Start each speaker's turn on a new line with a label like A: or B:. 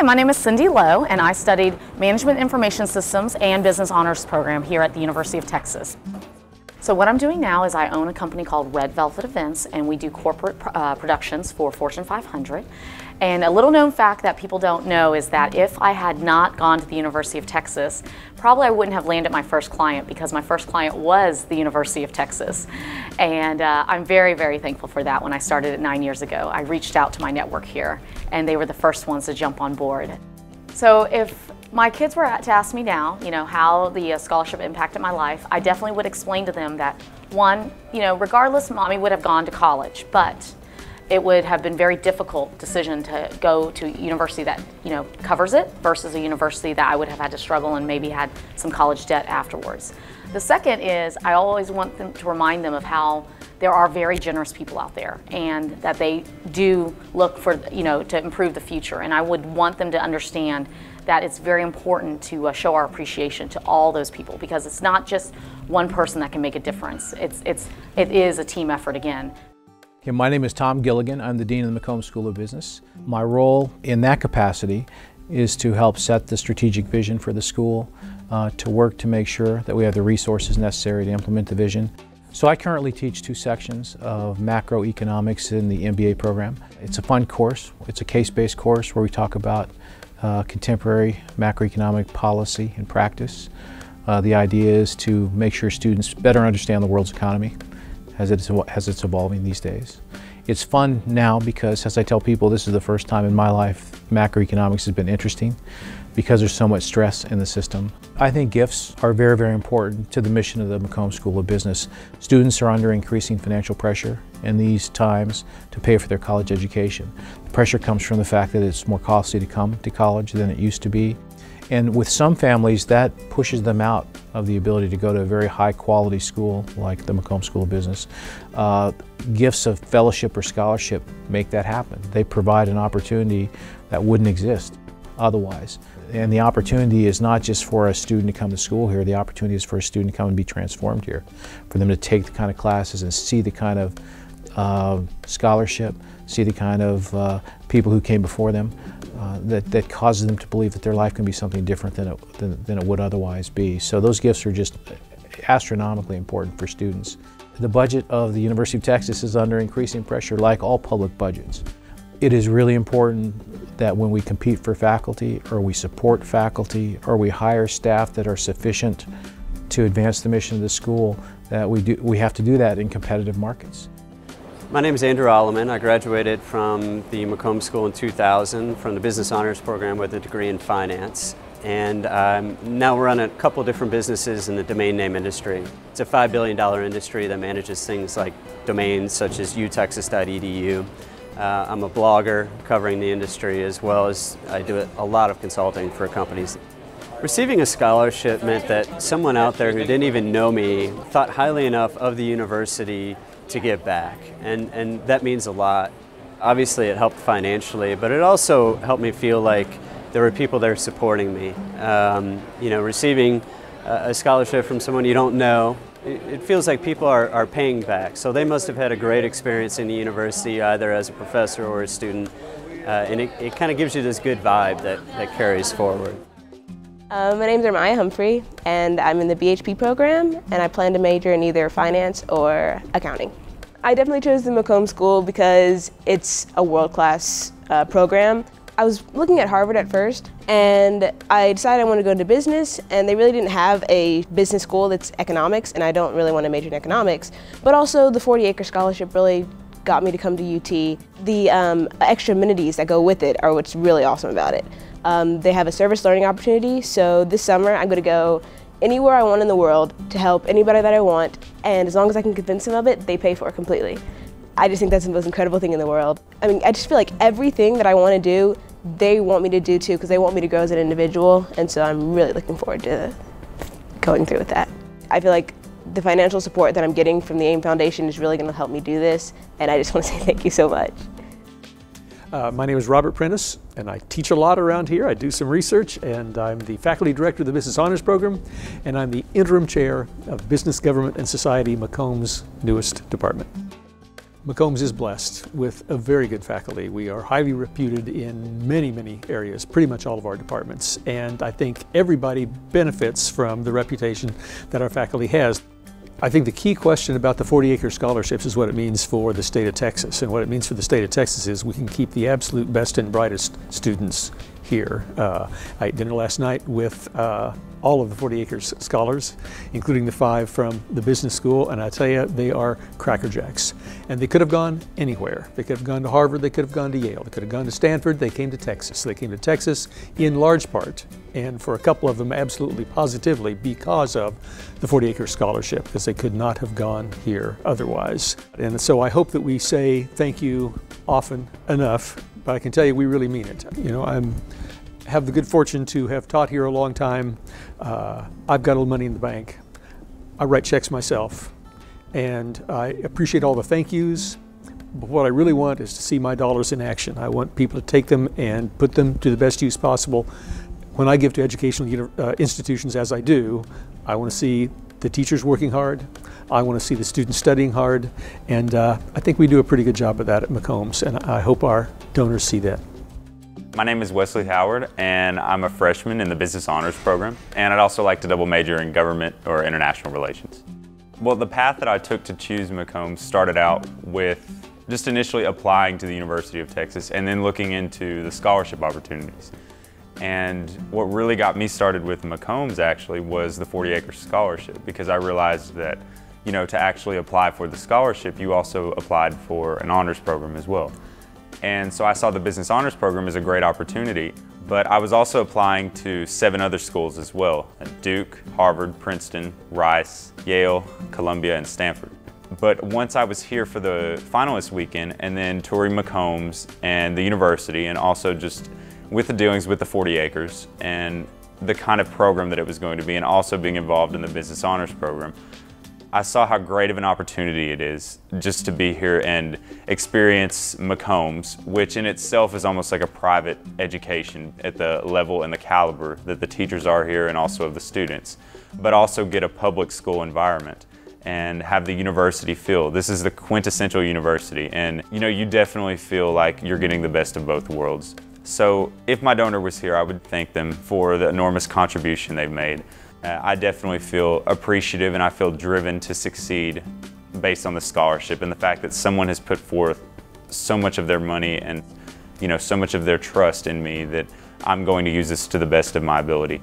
A: Hi, my name is Cindy Lowe, and I studied Management Information Systems and Business Honors Program here at the University of Texas. So what I'm doing now is I own a company called Red Velvet Events, and we do corporate productions for Fortune 500. And a little known fact that people don't know is that if I had not gone to the University of Texas, probably I wouldn't have landed my first client, because my first client was the University of Texas. And I'm very, very thankful for that. When I started it 9 years ago, I reached out to my network here, and they were the first ones to jump on board. So if my kids were to ask me now, how the scholarship impacted my life, I definitely would explain to them that, one, regardless, mommy would have gone to college, but it would have been a very difficult decision to go to a university that, covers it versus a university that I would have had to struggle and maybe had some college debt afterwards. The second is I always want them to remind them of how there are very generous people out there, and that they do look for, to improve the future. And I would want them to understand that it's very important to show our appreciation to all those people, because it's not just one person that can make a difference. It is a team effort again.
B: Okay, my name is Tom Gilligan. I'm the Dean of the McCombs School of Business. My role in that capacity is to help set the strategic vision for the school, to work to make sure that we have the resources necessary to implement the vision. So I currently teach 2 sections of macroeconomics in the MBA program. It's a fun course. It's a case-based course where we talk about contemporary macroeconomic policy and practice. The idea is to make sure students better understand the world's economy as it's evolving these days. It's fun now because, as I tell people, this is the first time in my life macroeconomics has been interesting, because there's so much stress in the system. I think gifts are very, very important to the mission of the McCombs School of Business. Students are under increasing financial pressure in these times to pay for their college education. The pressure comes from the fact that it's more costly to come to college than it used to be. And with some families, that pushes them out of the ability to go to a very high quality school like the McCombs School of Business. Gifts of fellowship or scholarship make that happen. They provide an opportunity that wouldn't exist otherwise. And the opportunity is not just for a student to come to school here, the opportunity is for a student to come and be transformed here, for them to take the kind of classes and see the kind of scholarship, see the kind of people who came before them, that causes them to believe that their life can be something different than it would otherwise be. So those gifts are just astronomically important for students. The budget of the University of Texas is under increasing pressure, like all public budgets. It is really important that when we compete for faculty, or we support faculty, or we hire staff that are sufficient to advance the mission of the school, that we have to do that in competitive markets.
C: My name is Andrew Alleman. I graduated from the McCombs School in 2000 from the Business Honors Program with a degree in finance. And I'm now running a couple different businesses in the domain name industry. It's a $5 billion industry that manages things like domains such as utexas.edu. I'm a blogger covering the industry, as well as I do a lot of consulting for companies. Receiving a scholarship meant that someone out there who didn't even know me thought highly enough of the university to give back, and that means a lot. Obviously it helped financially, but it also helped me feel like there were people there supporting me. Receiving a scholarship from someone you don't know, it feels like people are paying back. So they must have had a great experience in the university, either as a professor or a student, and it kind of gives you this good vibe that carries forward.
D: My name is Maya Humphrey, and I'm in the BHP program, and I plan to major in either finance or accounting. I definitely chose the McCombs School because it's a world-class program. I was looking at Harvard at first, and I decided I wanted to go into business, and they really didn't have a business school that's economics, and I don't really want to major in economics. But also the 40-acre scholarship really got me to come to UT. The extra amenities that go with it are what's really awesome about it. They have a service learning opportunity, so this summer I'm going to go anywhere I want in the world to help anybody that I want, and as long as I can convince them of it, they pay for it completely. I just think that's the most incredible thing in the world. I mean, I just feel like everything that I want to do, they want me to do too, because they want me to grow as an individual, and so I'm really looking forward to going through with that. I feel like the financial support that I'm getting from the AIM Foundation is really going to help me do this, and I just want to say thank you so much.
E: My name is Robert Prentice, and I teach a lot around here. I do some research, and I'm the faculty director of the Business Honors Program, and I'm the interim chair of Business, Government, and Society, McCombs' newest department. McCombs is blessed with a very good faculty. We are highly reputed in many, many areas, pretty much all of our departments. And I think everybody benefits from the reputation that our faculty has. I think the key question about the 40-acre scholarships is what it means for the state of Texas. And what it means for the state of Texas is we can keep the absolute best and brightest students here. I ate dinner last night with all of the 40 Acres scholars, including the 5 from the business school, and I tell you, they are crackerjacks. And they could have gone anywhere. They could have gone to Harvard, they could have gone to Yale, they could have gone to Stanford, they came to Texas. They came to Texas in large part, and for a couple of them absolutely positively because of the 40 Acre scholarship, because they could not have gone here otherwise. And so I hope that we say thank you often enough, but I can tell you we really mean it. You know, I have the good fortune to have taught here a long time. I've got a little money in the bank. I write checks myself, and I appreciate all the thank yous, but what I really want is to see my dollars in action. I want people to take them and put them to the best use possible. When I give to educational institutions, as I do, I want to see the teachers working hard. I want to see the students studying hard, and I think we do a pretty good job of that at McCombs, and I hope our donors see that.
F: My name is Wesley Howard, and I'm a freshman in the Business Honors Program, and I'd also like to double major in government or international relations. Well, the path that I took to choose McCombs started out with just initially applying to the University of Texas and then looking into the scholarship opportunities. And what really got me started with McCombs actually was the 40 Acre Scholarship, because I realized that, you know, to actually apply for the scholarship, you also applied for an honors program as well. And so I saw the Business Honors Program as a great opportunity, but I was also applying to 7 other schools as well, at Duke, Harvard, Princeton, Rice, Yale, Columbia, and Stanford. But once I was here for the finalist weekend and then touring McCombs and the university, and also just with the dealings with the 40 Acres and the kind of program that it was going to be, and also being involved in the Business Honors Program, I saw how great of an opportunity it is just to be here and experience McCombs, which in itself is almost like a private education at the level and the caliber that the teachers are here and also of the students, but also get a public school environment and have the university feel. This is the quintessential university, and you know, you definitely feel like you're getting the best of both worlds. So if my donor was here, I would thank them for the enormous contribution they've made. I definitely feel appreciative, and I feel driven to succeed based on the scholarship and the fact that someone has put forth so much of their money and, you know, so much of their trust in me that I'm going to use this to the best of my ability.